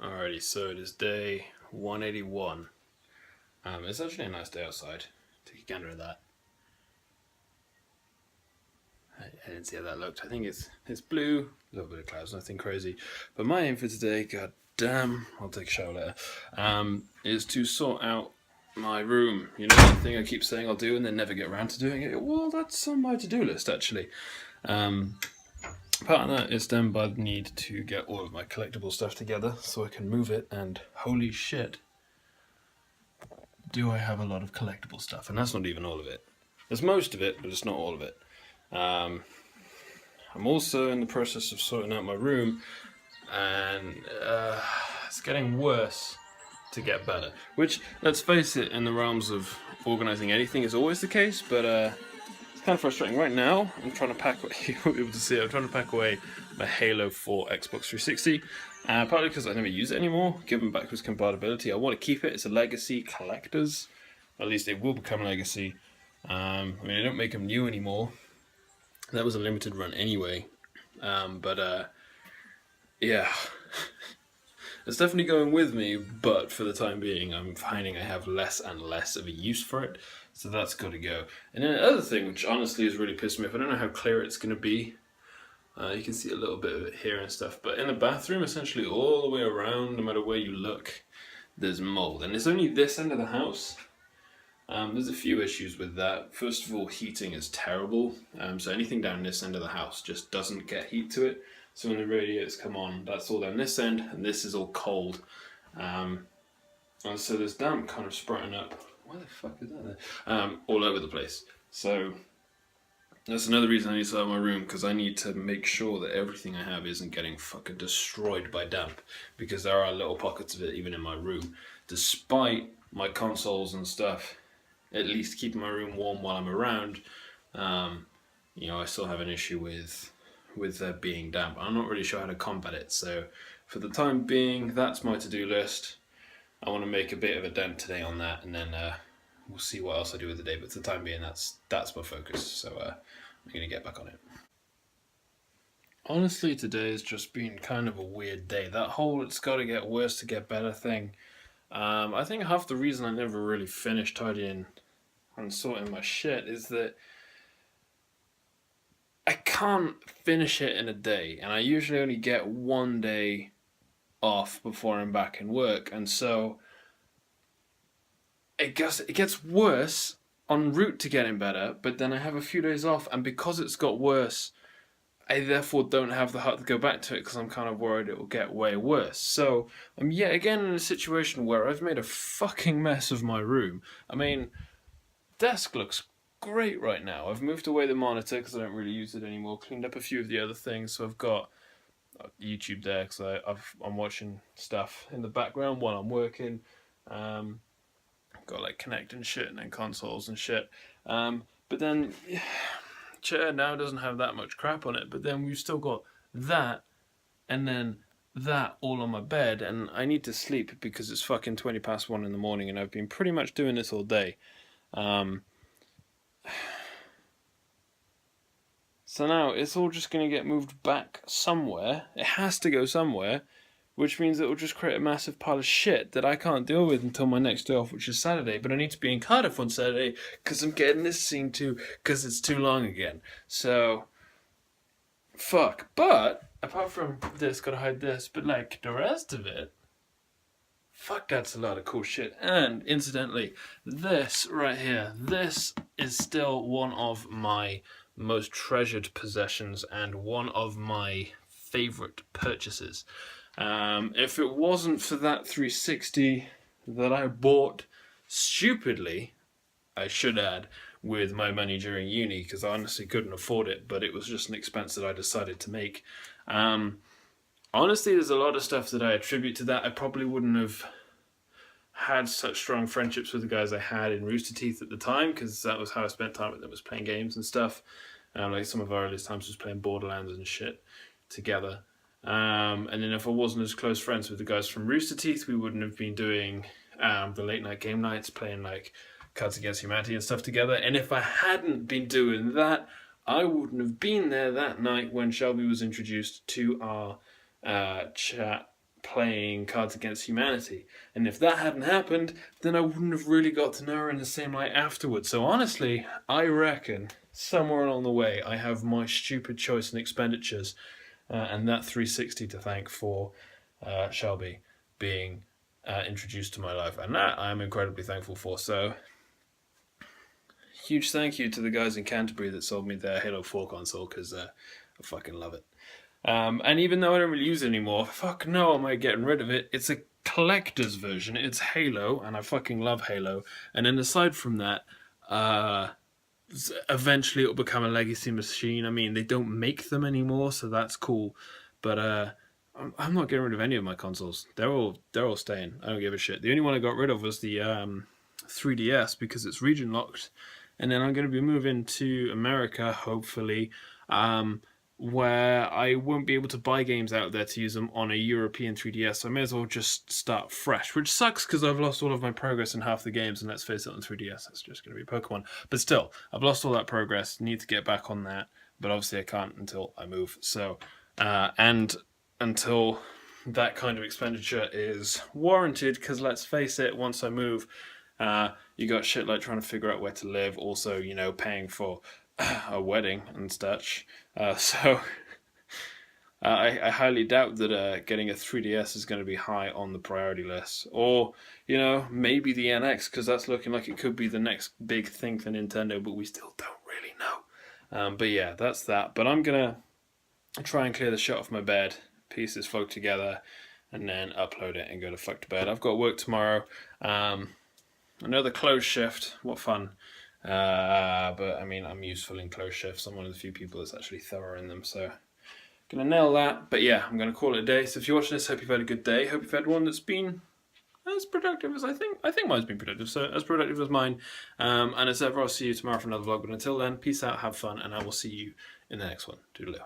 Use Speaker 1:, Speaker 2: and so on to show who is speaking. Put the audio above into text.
Speaker 1: Alrighty, so it is day 181. It's actually a nice day outside. Take a gander at that. I didn't see how that looked. I think it's blue, a little bit of clouds, nothing crazy. But my aim for today, god damn, I'll take a shower later, is to sort out my room. You know that thing I keep saying I'll do and then never get around to doing it? Well, that's on my to-do list, actually. Part of that is done by the need to get all of my collectible stuff together so I can move it, and holy shit, do I have a lot of collectible stuff. And that's not even all of it. There's most of it, but it's not all of it. I'm also in the process of sorting out my room, and it's getting worse to get better. Which, let's face it, in the realms of organising anything is always the case, but it's kind of frustrating. Right now, I'm trying to pack away, you won't be able to see it, I'm trying to pack away my Halo 4 Xbox 360, partly because I never use it anymore, given backwards compatibility. I want to keep it, it's a legacy collector's, at least it will become legacy. I mean, I don't make them new anymore. That was a limited run anyway, yeah. It's definitely going with me, but for the time being, I'm finding I have less and less of a use for it, so that's got to go. And then the other thing, which honestly has really pissed me off, I don't know how clear it's going to be. You can see a little bit of it here and stuff, but in the bathroom, essentially all the way around, no matter where you look, there's mold. And it's only this end of the house. There's a few issues with that. First of all, heating is terrible. So anything down this end of the house just doesn't get heat to it. So when the radiators come on, that's all down this end, and this is all cold. And so there's damp kind of sprouting up. Why the fuck is that there? All over the place. So that's another reason I need to sort out my room, because I need to make sure that everything I have isn't getting fucking destroyed by damp. Because there are little pockets of it even in my room. Despite my consoles and stuff at least keeping my room warm while I'm around, I still have an issue with there being damp. I'm not really sure how to combat it, so for the time being, that's my to-do list. I want to make a bit of a dent today on that, and then we'll see what else I do with the day, but for the time being, that's my focus, so I'm going to get back on it. Honestly, today has just been kind of a weird day. That whole it's got to get worse to get better thing, I think half the reason I never really finished tidying and sorting my shit is that I can't finish it in a day, and I usually only get one day off before I'm back in work, and so it gets worse en route to getting better, but then I have a few days off, and because it's got worse, I therefore don't have the heart to go back to it because I'm kind of worried it will get way worse. So I'm yet again in a situation where I've made a fucking mess of my room. I mean, desk looks great right now. I've moved away the monitor because I don't really use it anymore, cleaned up a few of the other things, so I've got YouTube there because I'm watching stuff in the background while I'm working. Got like connecting shit and then consoles and shit. But then chair now doesn't have that much crap on it, but then we've still got that and then that all on my bed, and I need to sleep because it's fucking 20 past 1 in the morning and I've been pretty much doing this all day. So now it's all just going to get moved back somewhere. It has to go somewhere, which means it will just create a massive pile of shit that I can't deal with until my next day off, which is Saturday. But I need to be in Cardiff on Saturday because I'm getting this scene too, because it's too long again. So, fuck. But, apart from this, gotta hide this, but like the rest of it, fuck, that's a lot of cool shit. And, incidentally, this right here, this is still one of my most treasured possessions and one of my favourite purchases. If it wasn't for that 360 that I bought stupidly, I should add, with my money during uni, because I honestly couldn't afford it, but it was just an expense that I decided to make. Honestly, there's a lot of stuff that I attribute to that. I probably wouldn't have had such strong friendships with the guys I had in Rooster Teeth at the time, because that was how I spent time with them, was playing games and stuff. Like some of our earliest times was playing Borderlands and shit together. And then if I wasn't as close friends with the guys from Rooster Teeth, we wouldn't have been doing the late night game nights, playing like Cards Against Humanity and stuff together. And if I hadn't been doing that, I wouldn't have been there that night when Shelby was introduced to our chat playing Cards Against Humanity. And if that hadn't happened, then I wouldn't have really got to know her in the same light afterwards. So honestly, I reckon somewhere along the way I have my stupid choice in expenditures and that 360 to thank for Shelby being introduced to my life. And that I'm incredibly thankful for. So huge thank you to the guys in Canterbury that sold me their Halo 4 console, because I fucking love it. And even though I don't really use it anymore, fuck no, am I getting rid of it. It's a collector's version. It's Halo, and I fucking love Halo. And then aside from that, eventually it'll become a legacy machine. I mean, they don't make them anymore, so that's cool. But I'm not getting rid of any of my consoles. They're all staying. I don't give a shit. The only one I got rid of was the 3DS, because it's region locked. And then I'm going to be moving to America, hopefully, where I won't be able to buy games out there to use them on a European 3DS. So I may as well just start fresh, which sucks because I've lost all of my progress in half the games, and let's face it, on 3DS, that's just going to be Pokemon. But still, I've lost all that progress, need to get back on that, but obviously I can't until I move. So, and until that kind of expenditure is warranted, because let's face it, once I move, you got shit like trying to figure out where to live, also, you know, paying for a wedding and such. So I highly doubt that getting a 3DS is going to be high on the priority list. Or, you know, maybe the NX, because that's looking like it could be the next big thing for Nintendo, but we still don't really know. But yeah, that's that. But I'm going to try and clear the shit off my bed, pieces float together, and then upload it and go to fuck to bed. I've got work tomorrow. Another closed shift. What fun. But I mean, I'm useful in closed shifts. I'm one of the few people that's actually thorough in them, so gonna nail that. But yeah, I'm gonna call it a day. So if you're watching this, hope you've had a good day. Hope you've had one that's been as productive as I think mine's been productive. So as productive as mine. And as ever, I'll see you tomorrow for another vlog. But until then, peace out, have fun, and I will see you in the next one. Toodaloo.